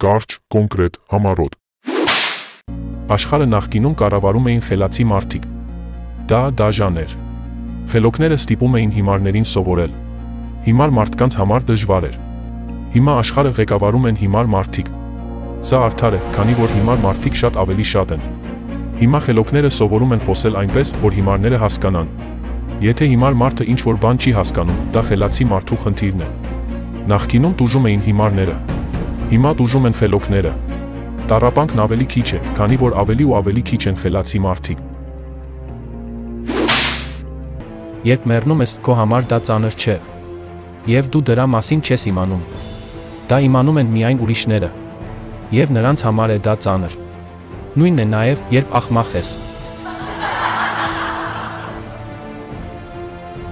Կարճ, կոնկրետ, համառոտ։ Աշխարհը նախկինում կառավարում էին խելացի մարդիկ։ Դա դաժան էր։ Խելոքները ստիպում էին հիմարներին սովորել։ Հիմար մարդկանց համար դժվար էր։ Հիմա աշխարհը ղեկավարում են հիմար մարդիկ։ Սա արդար է, քանի որ հիմար մարդիկ շատ ավելի շատ են։ Հիմա խելոքները սովորում են խոսել այնպես, որ հիմարները հասկանան։ Եթե հիմար մարդը ինչ-որ բան չի հասկանում, դա խելացի մարդու խնդիրն է։ Նախկինում տուժում էին հիմարները։ Հիմա տուժում են խելոքները։ Տառապանքն ավելի քիչ է, քանի որ ավելի ու ավելի քիչ են խելացի մարդիկ։ Երբ մեռնում ես, քո համար դա ծանր չէ։ Եվ դու դրա մասին չես իմանում։ Դա իմանում են միայն ուրիշները։ Եվ նրանց համար է դա ծանր։ Նույնն է նաև, երբ աղմախ ես։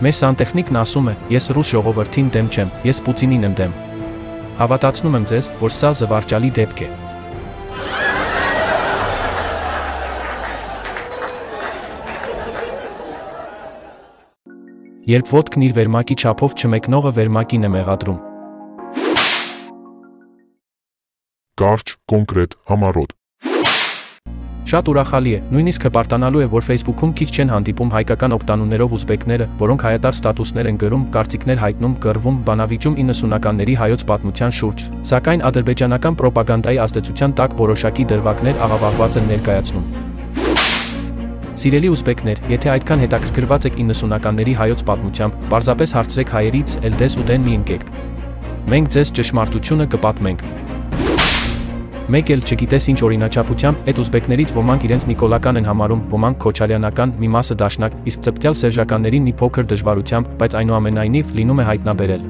Մեր սանտեխնիկն ասում է, ես ռուս ժողովրդին դեմ չեմ, ես Պուտինին եմ դեմ։ Հավատացնում եմ ձեզ, որ սա զվարճալի դեպք է։ Երբ ոտքն իր վերմակի չափով չմեկնողը վերմակին է մեղադրում։ Կարճ, կոնկրետ, համառոտ։ Շատ ուրախալի է, նույնիսկ հպարտանալու է, որ Facebook-ում քիչ չեն հանդիպում հայկական օգտանուններով ուզբեկները, որոնք հայատար ստատուսներ են գրում, կարծիքներ հայտնում, կռվում, բանավիճում 90-ականների հայոց պատմության շուրջ, սակայն ադրբեջանական պրոպագանդայի ազդեցության տակ որոշակի դրվագներ աղավաղված են ներկայացնում։ Սիրելի ուզբեկներ, եթե այդքան հետաքրքրված եք 90-ականների հայոց պատմությամբ, պարզապես հարցրեք հայերից, Էլդես ու դեն մի ընկեք։ Մենք ձեզ ճշմարտությունը կպատմենք։ Մեկ էլ չգիտես ինչ օրինաչափությամբ, այդ ուզբեկներից ոմանք իրենց նիկոլական են համարում, ոմանք քոչարյանական, մի մասը դաշնակ, իսկ ծպտյալ սերժականներին մի փոքր դժվարությամբ, բայց այնուամենայնիվ լինում է հայտնաբերել։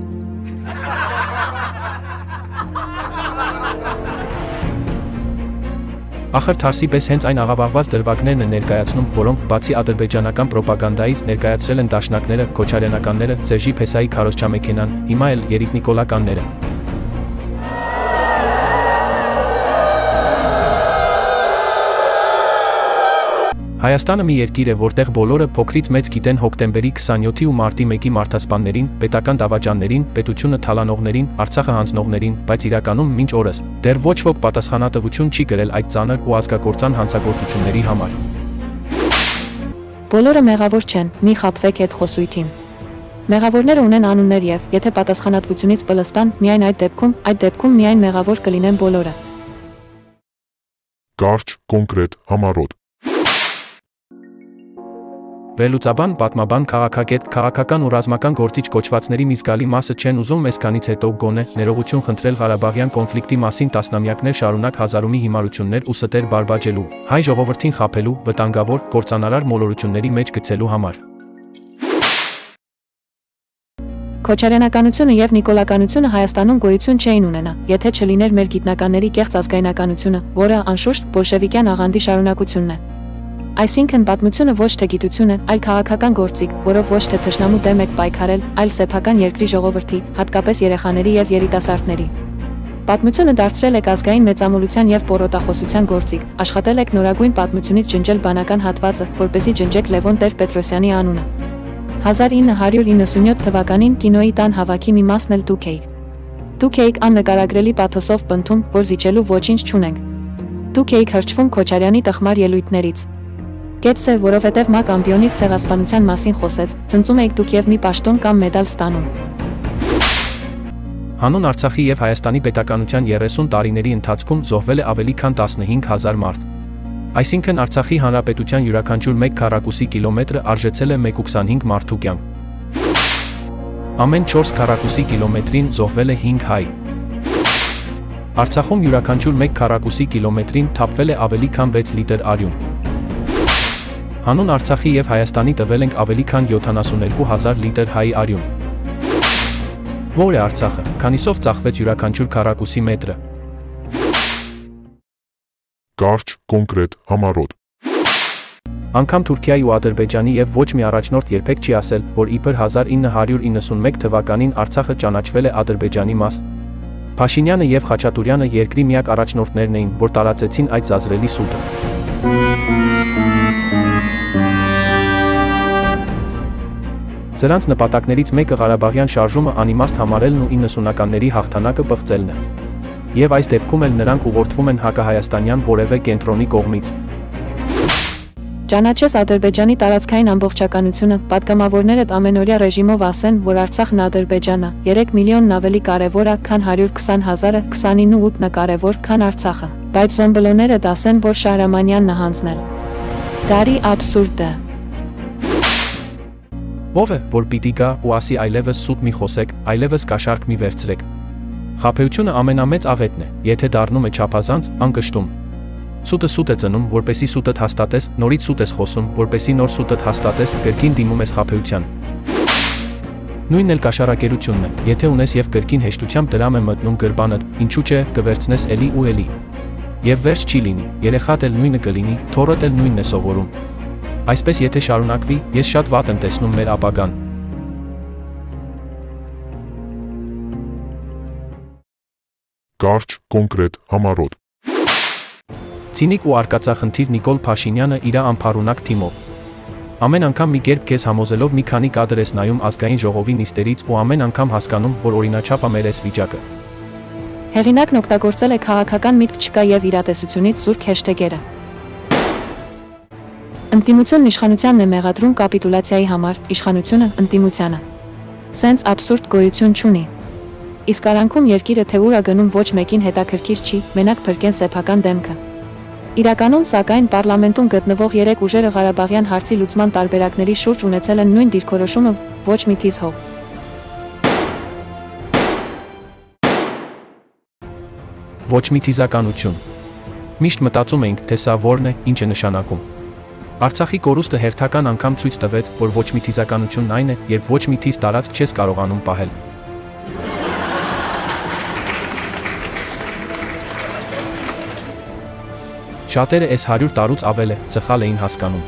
Ախր թարսի պես հենց այն աղավաղված դրվագներն են ներկայացնում, որոնք բացի ադրբեջանական պրոպագանդայից ներկայացրել են դաշնակները, քոչարյանականները, Սերժի Փեսայի քարոզչամեքենան, հիմա էլ երիտնիկոլականները։ Հայաստանը մի երկիր է, որտեղ բոլորը փոքրից մեծ գիտեն հոկտեմբերի 27-ի ու մարտի 1-ի մարդասպաններին, պետական դավաճաններին, պետությունը թալանողներին, Արցախը հանձնողներին, բայց իրականում մինչ օրս դեռ ոչ ոք պատասխանատվություն չի կրել այդ ծանր ու ազգակործան հանցագործությունների համար։ Բոլորը մեղավոր չեն, մի խաբվեք այդ խոսույթին։ Մեղավորները ունեն անուններ եւ, եթե պատասխանատվությունից պլստան, միայն այդ դեպքում միայն մեղավոր կլինեն բոլորը։ Կարճ, կոնկրետ, համառոտ։ Վերլուծաբան, պատմաբան, քաղաքագետ, քաղաքական ու ռազմական գործիչ կոչվածների մի զգալի մասը չեն ուզում այսքանից հետո գոնե ներողություն խնդրել Ղարաբաղյան կոնֆլիկտի մասին տասնամյակներ շարունակ հազարումի հիմարություններ ու ստեր բարբաջելու, հայ ժողովրդին խաբելու, վտանգավոր, կործանարար մոլորությունների մեջ գցելու համար։ Քոչարյանականությունը եւ նիկոլականությունը Հայաստանում գոյություն չէին ունենա, եթե չլիներ մեր գիտնականների կեղծ ազգայնականությունը, որը անշուշտ բոլշևիկյան աղանդի շարունակությունն է։ Այսինքն պատմությունը ոչ թե գիտություն է, այլ քաղաքական գործիք, որով ոչ թե թշնամու դեմ եք պայքարել, այլ սեփական երկրի ժողովրդի, հատկապես երեխաների եւ երիտասարդների։ Պատմությունը դարձրել եք ազգային մեծամոլության եւ պոռոտախոսության գործիք, աշխատել եք նորագույն պատմությունից ջնջել բանական հատվածը, որպեսզի ջնջեք Լևոն Տեր-Պետրոսյանի անունը։ 1997 թվականին կինոյի տան հավաքի մի մասն էլ դուք էիք։ Դուք էիք աննկարագրելի պաթոսով պնդում, որ զիջելու ոչինչ չունենք։ Դուք էիք հրճվում Քոչարյանի տխմար ելույթներից։ Գետս է, որովհետև ՄԱԿ ամբիոնից ցեղասպանության մասին խոսեց, ծնծում եք դուք եւ մի պաշտոն կամ մեդալ ստանում։ Հանուն Արցախի եւ Հայաստանի պետականության 30 տարիների ընթացքում զոհվել է ավելի քան 15,000 մարդ։ Այսինքն Արցախի հանրապետության յուրաքանչյուր 1 քառակուսի կիլոմետրը արժեցել է 1.25 մարդու կյանք։ Ամեն 4 քառակուսի կիլոմետրին զոհվել է 5 հայ։ Արցախում յուրաքանչյուր 1 քառակուսի կիլոմետրին թափվել է ավելի քան 6 լիտր արյուն։ Հանուն Արցախի եւ Հայաստանի տվել ենք ավելի քան 72,000 լիտր հայի արյուն։ Ո՞ր է Արցախը, քանիսով ծախվեց յուրաքանչյուր քառակուսի մետրը։ Կարճ, կոնկրետ, համառոտ։ Անգամ Թուրքիայի ու Ադրբեջանի եւ ոչ մի առաջնորդ երբեք չի ասել, որ իբր 1991 թվականին Արցախը ճանաչվել է Ադրբեջանի մաս։ Փաշինյանը եւ Խաչատուրյանը երկրի միակ առաջնորդներն էին, որ տարածեցին այդ զազրելի սուտը։ Սրանց նպատակներից մեկը Ղարաբաղյան շարժումը անիմաստ համարելն ու 90-ականների հաղթանակը պղծելն է։ Եվ այս դեպքում էլ նրանք ուղղորդվում են հակահայաստանյան որևէ կենտրոնի կողմից։ Ճանաչես Ադրբեջանի տարածքային ամբողջականությունը, պատգամավորներդ ամենօրյա ռեժիմով ասեն, որ Արցախն Ադրբեջանը 3 միլիոնն ավելի կարևոր է, քան 120,000-ը, 29.8-ն կարևոր, քան Արցախը, բայց զոմբլոներդ ասեն, որ Շահրամանյանն է հանձնել։ Դարի աբսուրդ է։ Ով է, որ պիտի գա ու ասի այլևս սուտ մի խոսեք, այլևս կաշառք մի վերցրեք։ Խաբեությունը ամենամեծ աղետն է, եթե դառնում է չափազանց, անկշտում։ Սուտը սուտ է ծնում, որպեսի սուտդ հաստատես, նորից սուտ ես խոսում, որպեսի նոր սուտդ հաստատես, կրկին դիմում ես խաբեության։ Նույնն էլ կաշառակերությունն է, եթե ունես եւ կրկին հեշտությամբ դրամ է մտնում գրբանդ, ինչու՞ չէ, կվերցնես էլի ու էլի։ Եվ վերջ չի լինի, երեխադ էլ նույնը կլինի, թոռդ էլ նույնն է սովորում։ Այսպես եթե շարունակվի, ես շատ վատ եմ տեսնում մեր ապագան։ Կարճ, կոնկրետ, համառոտ։ Ցինիկ ու արկածախնդիր Նիկոլ Փաշինյանը իր անփառունակ թիմով։ Ամեն անգամ մի կերպ քեզ համոզելով մի քանի կադր ես նայում ազգային ժողովի նիստերից ու ամեն անգամ հասկանում, որ օրինաչափ է մեր այս վիճակը։ Հեղինակն օգտագործել է քաղաքական միտք չկա եւ իրատեսությունից զուրկ հեշթեգերը։ Ընդդիմությունն իշխանությանն է մեղադրում կապիտուլյացիայի համար, իշխանությունը ընդդիմությանը։ Սենց աբսուրդ գոյություն չունի։ Իսկ արանքում երկիրը թե ուր է գնում ոչ մեկին հետաքրքիր չի, մենակ փրկեն սեփական դեմքը։ Իրականում, սակայն, պարլամենտում գտնվող 3 ուժերը Ղարաբաղյան հարցի լուծման տարբերակների շուրջ ունեցել են նույն դիրքորոշումը, ոչ մի թիզ հող։ Ոչ մի թիզականություն։ Միշտ մտածում էինք, թե սա որն է, ինչ է նշանակում։ Արցախի կորուստը հերթական անգամ ցույց տվեց, որ ոչ մի թիզականությունն այն է, երբ ոչ մի թիզ տարածք չես կարողանում պահել։ Շատերը այս 100 տարուց ավել է, սխալ էին հասկանում։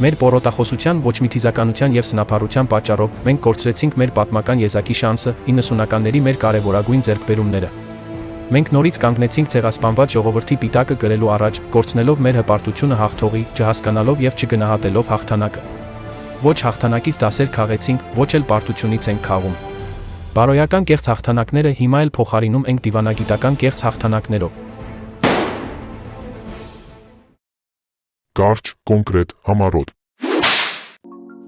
Մեր պորոտախոսության ոչ մի թիզականության եւ սնափառության պատճառով մենք կորցրեցինք մեր պատմական եզակի շանսը, 90-ականների մեր կարևորագույն ձեռքբերումները։ Մենք նորից կանգնեցինք ցեղասպանված ժողովրդի պիտակը կրելու առաջ, կորցնելով մեր հպարտությունը հաղթողի, չհասկանալով եւ չգնահատելով հաղթանակը։ Ոչ հաղթանակից դասեր քաղեցինք, ոչ էլ պարտությունից ենք քաղում։ Բարոյական կեղծ հաղթանակները հիմա էլ փոխարինում ենք դիվանագիտական կեղծ հաղթանակներով։ Կարճ, կոնկրետ, համառոտ։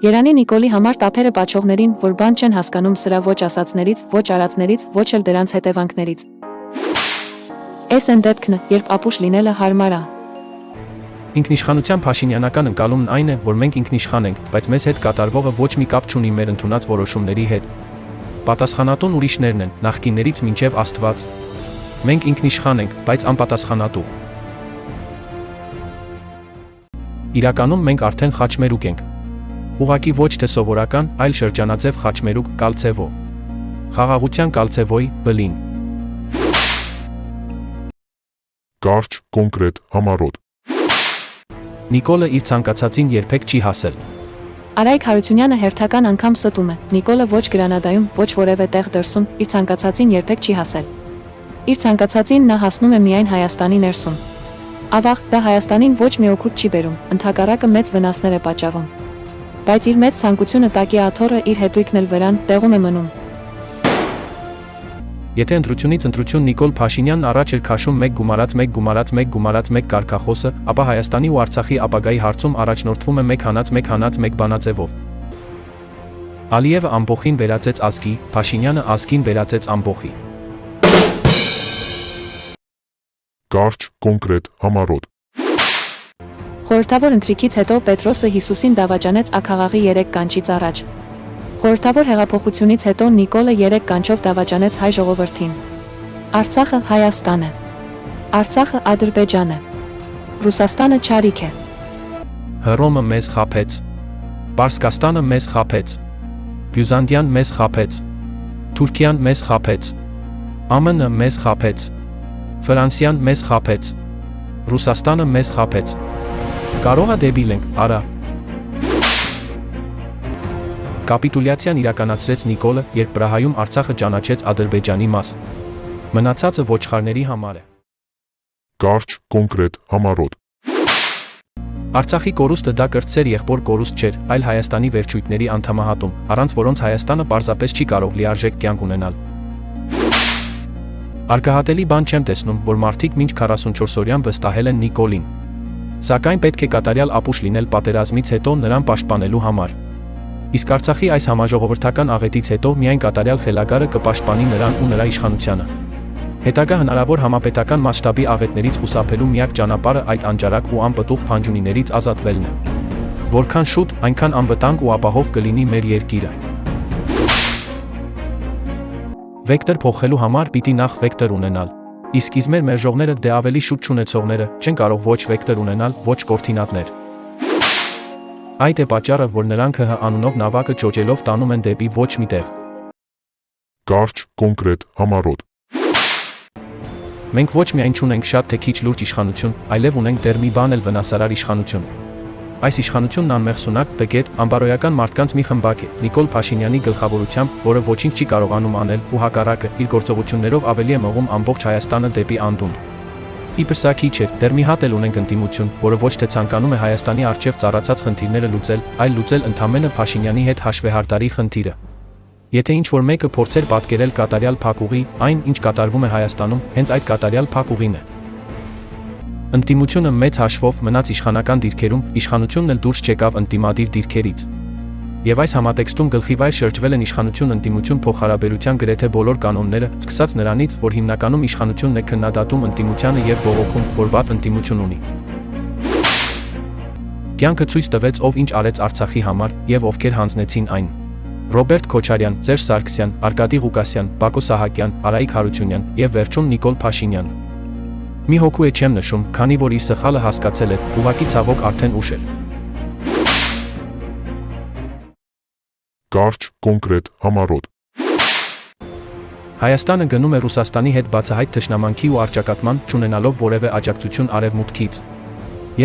Երանի Նիկոլի համար տափերը պաչողներին, որ բան չեն հասկանում սրա ոչ ասածներից, ոչ արածներից, ոչ էլ դրանց հետևանքներից։ Էս են դեպքն, երբ ապուշ լինելը հարմար է։ Ինքնիշխանության փաշինյանական ընկալումն այն է, որ մենք ինքնիշխան ենք, բայց մեզ հետ կատարվողը ոչ մի կապ չունի մեր ընդունած որոշումների հետ։ Պատասխանատուն ուրիշներն են, նախկիններից մինչև Աստված։ Մենք ինքնիշխան ենք, բայց անպատասխանատու։ Իրականում մենք արդեն խաչմերուկ ենք։ Ուղղակի ոչ թե սովորական, այլ շրջանաձև խաչմերուկ Կալցևո։ Խաղաղության Կալցևոյի բլին։ Կարճ, կոնկրետ, համառոտ։ Նիկոլը իր ցանկացածին երբեք չի հասել։ Արայք Հարությունյանը հերթական անգամ ստում է։ Նիկոլը ոչ Գրանադայում, ոչ որևէ տեղ դրսում իր ցանկացածին երբեք չի հասել։ Իր ցանկացածին նա հասնում է միայն Հայաստանի ներսում։ Ավաղ, դա Հայաստանին ոչ մի օգուտ չի բերում, ընդհակառակը մեծ վնասներ է պատճառում։ Բայց իր մեծ ցանկությունը տակի աթոռը իր հետույքն էլ վրան տեղում է մնում։ Եթե ընտրությունից ընտրություն Նիկոլ Փաշինյանն առաջ էր քաշում 1+1+1+1 կարգախոսը, ապա Հայաստանի ու Արցախի ապագայի հարցում առաջնորդվում է 1+1+1 բանաձևով։ Ալիևը ամբոխին վերածեց ազգի, Փաշինյանը ազգին վերածեց ամբոխի։ Կարճ, կոնկրետ, համառոտ։ Խորհրդավոր ընթրիքից հետո Պետրոսը Հիսուսին դավաճանեց աքաղաղի 3 կանչից առաջ։ Խորհրդավոր հեղափոխությունից հետո Նիկոլը 3 կանչով դավաճանեց հայ ժողովրդին։ Արցախը Հայաստան է։ Արցախը Ադրբեջան է։ Ռուսաստանը չարիք է։ Հռոմը մեզ խաբեց։ Պարսկաստանը մեզ խաբեց։ Բյուզանդիան մեզ խաբեց։ Թուրքիան մեզ խաբեց։ ԱՄՆ-ը մեզ խաբեց։ Ֆրանսիան մեզ խաբեց։ Ռուսաստանը մեզ խաբեց։ Կարող է դեբիլ ենք, արա։ Կապիտուլյացիան իրականացրեց Նիկոլը, երբ Պրահայում Արցախը ճանաչեց Ադրբեջանի մաս։ Մնացածը ոչխարների համար է։ Կարճ, կոնկրետ, համառոտ։ Արցախի կորուստը դա կրտսեր եղբոր կորուստ չէր, այլ Հայաստանի վերջույթների անդամահատում, առանց որոնց Հայաստանը պարզապես չի կարող լիարժեք կյանք ունենալ։ Արկահատելի բան չեմ տեսնում, որ մարդիկ մինչ 44-օրյան վստահել են Նիկոլին։ Սակայն պետք է կատարյալ ապուշ լինել պատերազմից հետո նրան պաշտպանելու համար։ Իսկ Արցախի այս համաժողովրդական աղետից հետո միայն կատարյալ խելագարը կպաշտպանի նրան ու նրա իշխանությանը։ Հետագա հնարավոր համապետական մասշտաբի աղետներից խուսափելու միակ ճանապարհը այդ անջարակ ու անպտուղ փանջունիներից ազատվելն է։ Որքան շուտ, այնքան անվտանգ ու ապահով կլինի մեր երկիրը։ Վեկտոր փոխելու համար պիտի նախ վեկտոր ունենալ։ Իսկ իզմեր մերժողները դե ավելի շուտ չունեցողները չեն կարող ոչ վեկտոր ունենալ, ոչ կորթինատներ։ Այդ է պատճառը, որ նրանք ՀՀ անունով նավակը ճոճելով տանում են դեպի ոչ մի տեղ։ Կարճ, կոնկրետ, համառոտ։ Մենք ոչ միայն չունենք շատ թե քիչ լուրջ իշխանություն, այլև ունենք դեռ մի բան էլ վնասարար իշխանություն։ Այս իշխանությունն անմեղսունակ, տգետ, անբարոյական մարդկանց մի խմբակ է, Նիկոլ Փաշինյանի գլխավորությամբ, որը ոչինչ չի կարողանում անել ու հակառակը, իր գործողություններով ավելի է մղում ամբողջ Հայաստանը դեպի անդունդը։ Իբր սա քիչ էր, դեռ մի հատ էլ ունենք ընդդիմություն, որը ոչ թե ցանկանում է Հայաստանի առջև ծառացած խնդիրները լուծել, այլ լուծել ընդամենը Փաշինյանի հետ հաշվեհարդարի խնդիրը։ Եթե ինչ-որ մեկը փորձեր պատկերել կատարյալ փակուղի, այն, ինչ կատարվում է Հայաստանում, հենց այդ կատարյալ փակուղին է։ Ընդդիմությունը մեծ հաշվով մնաց իշխանական դիրքերում, իշխանությունն էլ դուրս չեկավ ընդդիմադիր դիրքերից։ Եվ այս համատեքստում գլխիվայր շրջվել են իշխանություն-ընդդիմություն փոխհարաբերության գրեթե բոլոր կանոնները, սկսած նրանից, որ հիմնականում իշխանությունն է քննադատում ընդդիմությանը եւ բողոքում, որ վատ ընդդիմություն ունի։ Կյանքը ցույց տվեց, ով ինչ արեց Արցախի համար եւ ովքեր հանձնեցին այն։ Ռոբերտ Քոչարյան, Սերժ Սարգսյան, Արկադի Ղուկասյան, Բակո Սահակյան, Արայիկ Հարությունյան եւ վերջում Նիկոլ Փաշինյան։ Մի հոգու է չեմ նշում, քանի որ իր սխալը հասկացել էր, ուղղակի ցավոք արդեն ուշ էր։ Կարճ, կոնկրետ, համառոտ։ Հայաստանը գնում է Ռուսաստանի հետ բացահայտ թշնամանքի ու առճակատման, չունենալով որևէ աջակցություն արևմուտքից։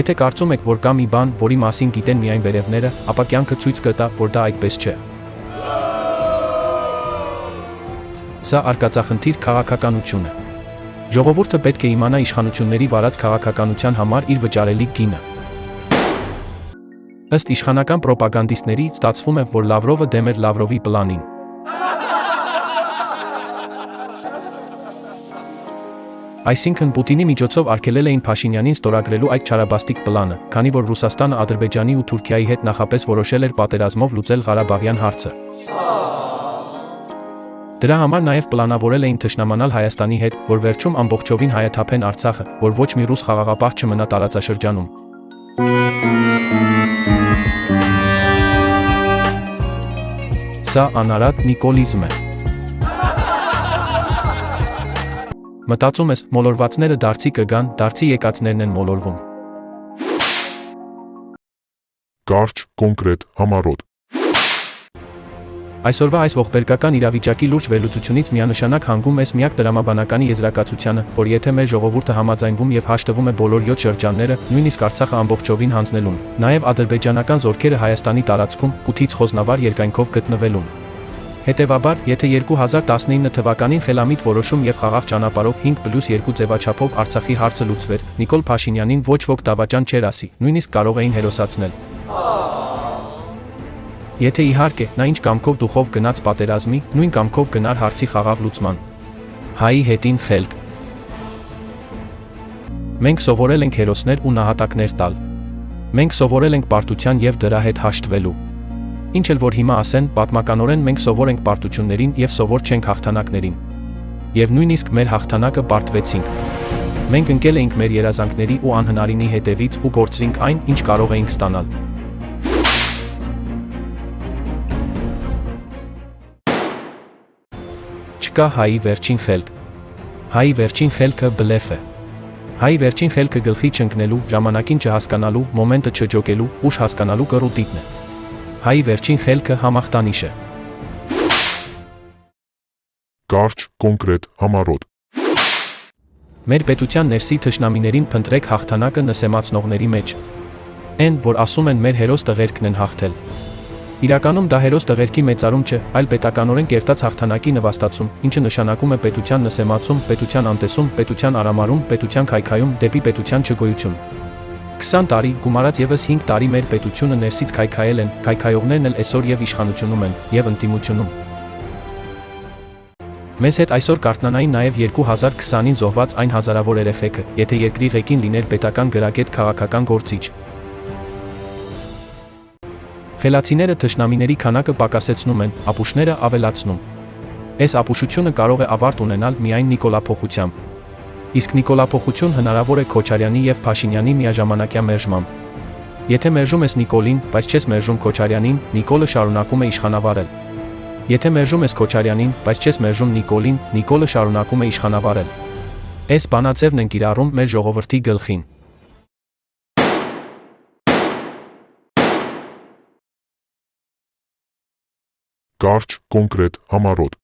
Եթե կարծում եք, որ կա մի բան, որի մասին գիտեն միայն վերևները, ապա կյանքը ցույց կտա, որ դա այդպես չէ։ Սա արկածախնդիր քաղաքականություն է։ Ժողովուրդը պետք է իմանա իշխանությունների վարած քաղաքականության համար իր վճարելիք գինը։ Ըստ իշխանական պրոպագանդիստների, ստացվում է, որ Լավրովը դեմ էր Լավրովի պլանին։ Այսինքն Պուտինի միջոցով արգելել էին Փաշինյանին ստորագրելու այդ չարաբաստիկ պլանը, քանի որ Ռուսաստանը Ադրբեջանի ու Թուրքիայի հետ նախապես որոշել էր պատերազմով լուծել Ղարաբաղյան հարցը։ Դրա համար նաև պլանավորել էին թշնամանալ Հայաստանի հետ, որ վերջում ամբողջովին հայաթափեն Արցախը, որ ոչ մի ռուս խաղաղապահ չմնա տարածաշրջանում։ Սա անարատ նիկոլիզմ է։ Մտածում ես, մոլորվածները դարձի կգան, դարձի եկածներն են մոլորվում։ Կարճ, կոնկրետ, համառոտ։ Այսօրվա այս ողբերգական իրավիճակի լուրջ վերլուծությունից միանշանակ հանգում ես միակ տրամաբանականի եզրակացությանը, որ եթե մեր ժողովուրդը համաձայնվում եւ հաշտվում է բոլոր 7 շրջանները, նույնիսկ Արցախը ամբողջովին հանձնելուն, նաեւ ադրբեջանական զորքերը Հայաստանի տարածքում կութից խոզնավար երկայնքով գտնվելուն։ Հետևաբար, եթե 2019 թվականին խելամիտ որոշում եւ խաղաղ ճանապարհով 5+2 ձևաչափով Արցախի հարցը լուծվեր, Նիկոլ Փաշինյանին ոչ ոք դավաճան չէր ասի, նույնիսկ կարող էին հերոսացնել։ Եթե իհարկե, նա ինչ կամքով դուխով գնաց պատերազմի, նույն կամքով գնար հարցի խաղաղ լուծման։ Հայի հետին խելք։ Մենք սովորել ենք հերոսներ ու նահատակներ տալ։ Մենք սովորել ենք պարտության եւ դրա հետ հաշտվելու։ Ինչ էլ որ հիմա ասեն, պատմականորեն մենք սովոր ենք պարտություններին եւ սովոր չենք հաղթանակներին։ Եվ նույնիսկ մեր հաղթանակը պարտվեցինք։ Մենք ընկել էինք մեր երազանքների ու անհնարինի հետևից ու գործրինք այն, ինչ կարող էինք ստանալ։ Չկա հայի վերջին խելք։ Հայի վերջին խելքը բլեֆ է։ Հայի վերջին խելքը գլխի չընկնելու, ժամանակին չհասկանալու, մոմենտը չջոկելու, ուշ հասկանալու կռուտիկն է։ Հայի վերջին խելքը համախտանիշ է։ Կարճ, կոնկրետ, համառոտ։ Մեր պետության ներսի թշնամիներին փնտրեք հաղթանակը նսեմացնողների մեջ։ Են, որ ասում են մեր հերոս տղերքն են հաղթել։ Իրականում դա հերոս տղերքի մեծարում չէ, այլ պետականորեն կերտած հաղթանակի նվաստացում, ինչը նշանակում է պետության նսեմացում, պետության անտեսում, պետության արամարում, պետության քայքայում, դեպի պետության չգոյություն։ 20 տարի, գումարած եւս 5 տարի մեր պետությունը ներսից քայքայել են, քայքայողներն էլ այսօր եւ իշխանությունում են, եւ ընդդիմությունում։ Մեզ հետ այսօր կարթնանային նաև 2020-ին զոհված այն հազարավոր երեխեքը, եթե երկրի ղեկին լիներ պետական գրագետ քաղաքական գործիչ։ Խելացիները թշնամիների քանակը պակասեցնում են, ապուշները ավելացնում։ Այս ապուշությունը կարող է ավարտ ունենալ միայն նիկոլափոխությամբ։ Իսկ նիկոլափոխություն հնարավոր է Քոչարյանի եւ Փաշինյանի միաժամանակյա մերժմամբ։ Եթե մերժում ես Նիկոլին, բայց չես մերժում Քոչարյանին, Նիկոլը շարունակում է իշխանավարել։ Եթե մերժում ես Քոչարյանին, բայց չես մերժում Նիկոլին, Նիկոլը շարունակում է իշխանավարել։ Այս բանաձևն են կիրառում մեր ժողովրդի գլխին։ Կարճ, կոնկրետ, համառոտ։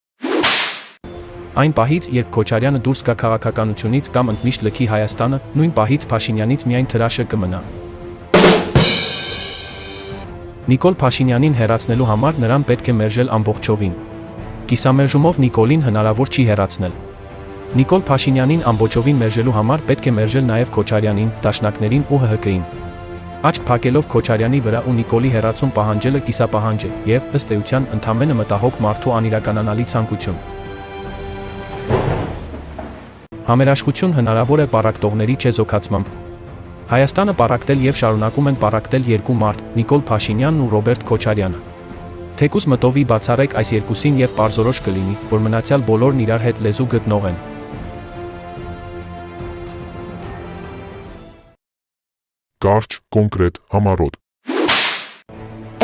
Այն պահից, երբ Քոչարյանը դուրս գա քաղաքականությունից կամ ընդմիշտ լքի Հայաստանը, նույն պահից Փաշինյանից միայն թրաշը կմնա։ Նիկոլ Փաշինյանին հեռացնելու համար նրան պետք է մերժել ամբողջովին։ Կիսամերժումով Նիկոլին հնարավոր չի հեռացնել։ Նիկոլ Փաշինյանին ամբողջովին մերժելու համար պետք է մերժել նաև Քոչարյանին, դաշնակներին ու ՀՀԿ-ին։ Աչք փակելով Քոչարյանի վրա ու Նիկոլի հեռացում պահանջելը կիսապահանջ է եւ, ըստ էության, ընդամենը մտահոգ մարդու անիրականանալի ցանկություն։ Համերաշխություն հնարավոր է պառակտողների չեզոքացմամբ։ Հայաստանը պառակտել եւ շարունակում են պառակտել երկու մարդ՝ Նիկոլ Փաշինյանն ու Ռոբերտ Քոչարյանը։ Թեկուզ մտովի բացառեք այս երկուսին եւ պարզորոշ կլինի, որ մնացյալ բոլորն իրար հետ լեզու գտնող են։ Կարճ, կոնկրետ, համառոտ։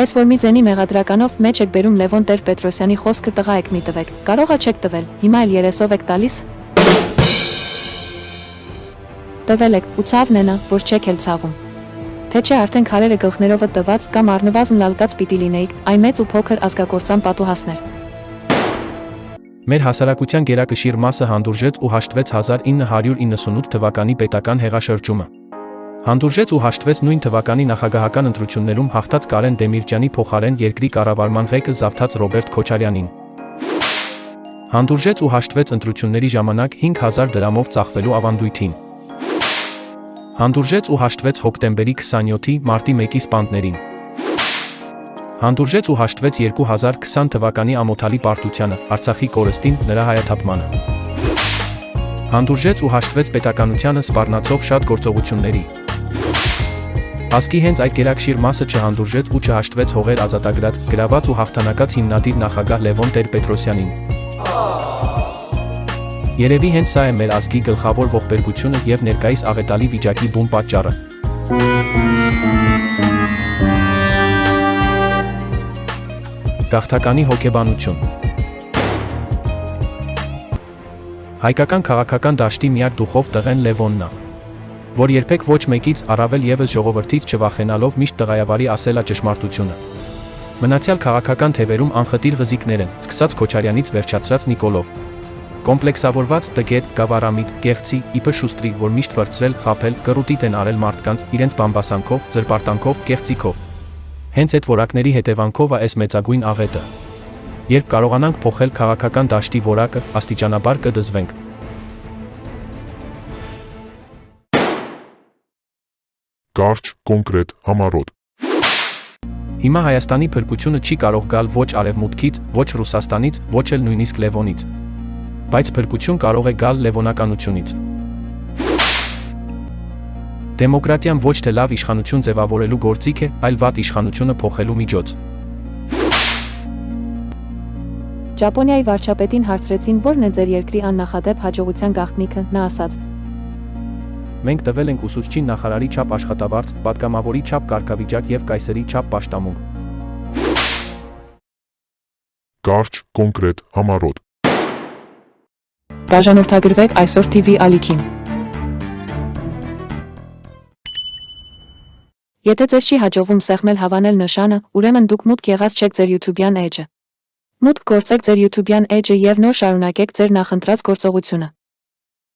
Այս որ մի ձենի մեղադրականով մեջ եք բերում Լևոն Տեր-Պետրոսյանի խոսքը տղա եք մի տվեք, կարողա չեք տվել, հիմա էլ երեսով եք տալիս։ Տվել եք, ու ցավն է նա, որ չեք էլ ցավում։ Թե չէ արդեն քարերը գլխներովը տված կամ առնվազն լալկած պիտի լինեիք, այ մեծ ու փոքր ազգակործան պատուհասներ։ Մեր հասարակության գերակշիռ մասը հանդուրժեց ու հաշտվեց 1998 թվականի պետական հեղաշրջումը։ Հանդուրժեց ու հաշտվեց նույն թվականի նախագահական ընտրություններում հաղթած Կարեն Դեմիրճյանի փոխարեն երկրի կառավարման ղեկը զավթած Ռոբերտ Քոչարյանին։ Հանդուրժեց ու հաշտվեց ընտրությունների ժամանակ 5000 դրամով ծախվելու ավանդույթին։ Հանդուրժեց ու հաշտվեց հոկտեմբերի 27-ի մարտի 1-ի սպանդներին։ Հանդուրժեց ու հաշտվեց 2020 թվականի ամոթալի պարտությանը, Արցախի կորստին, նրա հայաթափմանը։ Հանդուրժեց ու հաշտվեց պետականությանը սպառնացող շատ գործողությունների։ Ազգի հենց այդ գերակշիռ մասը չհանդուրժեց ու չհաշտվեց հողեր ազատագրած, գրաված ու հաղթանակած հիմնադիր նախագահ Լևոն Տեր-Պետրոսյանին։ Երևի հենց սա է մեր ազգի գլխավոր ողբերգությունը եւ ներկայիս աղետալի վիճակի բուն պատճառը։ Գաղթականի հոգեբանություն։ Հայկական քաղաքական դաշտի միակ դուխով տղեն Լևոնն է, որ երբեք ոչ մեկից, առավել եւս ժողովրդից չվախենալով միշտ տղայավարի ասելա ճշմարտությունը։ Մնացյալ քաղաքական թևերում անխտիր ղզիկներ են, սկսած Քոչարյանից վերջացրած Նիկոլով։ Կոմպլեքսավորված, տգետ, գավառամիտ, կեղծի, իբր շուստրի, որ միշտ վրձրել, խաբել, կռուտիտ են արել մարդկանց, իրենց բամբասանքով, զրպարտանքով, կեղծիքով։ Հենց այդ որակների հետևանքով է այս մեծագույն աղետը։ Երբ կարողանանք փոխել քաղաքական դաշտի որակը, աստիճանաբար կդզվենք։ Կարճ, կոնկրետ, համառոտ։ Հիմա Հայաստանի փրկությունը չի կարող գալ ոչ Արևմուտքից, ոչ Ռուսաստանից, ոչ էլ նույնիսկ Լևոնից։ Բայց փրկություն կարող է գալ լևոնականությունից։ Դեմոկրատիան ոչ թե լավ իշխանություն ձևավորելու գործիք է, այլ վատ իշխանությունը փոխելու միջոց։ Ճապոնիայի վարչապետին հարցրեցին, որն է ձեր երկրի աննախադեպ հաջողության գաղտնիքը, նա ասաց. Մենք տվել ենք ուսուցչի նախարարի չափ աշխատավարձ, պատգամավորի չափ կարգավիճակ եւ կայսրի չափ պաշտամունք։ Կարճ, կոնկրետ, համառոտ։ Բաժանորդագրվեք այսօր TV ալիքին։ Եթե ձեզ չի հաջողվում սեղմել հավանել նշանը, ուրեմն դուք մուտք եղած չեք ձեր YouTube-յան էջը։ Մուտք գործեք ձեր YouTube-յան էջը եւ նոր շարունակեք ձեր նախընտրած գործողությունը։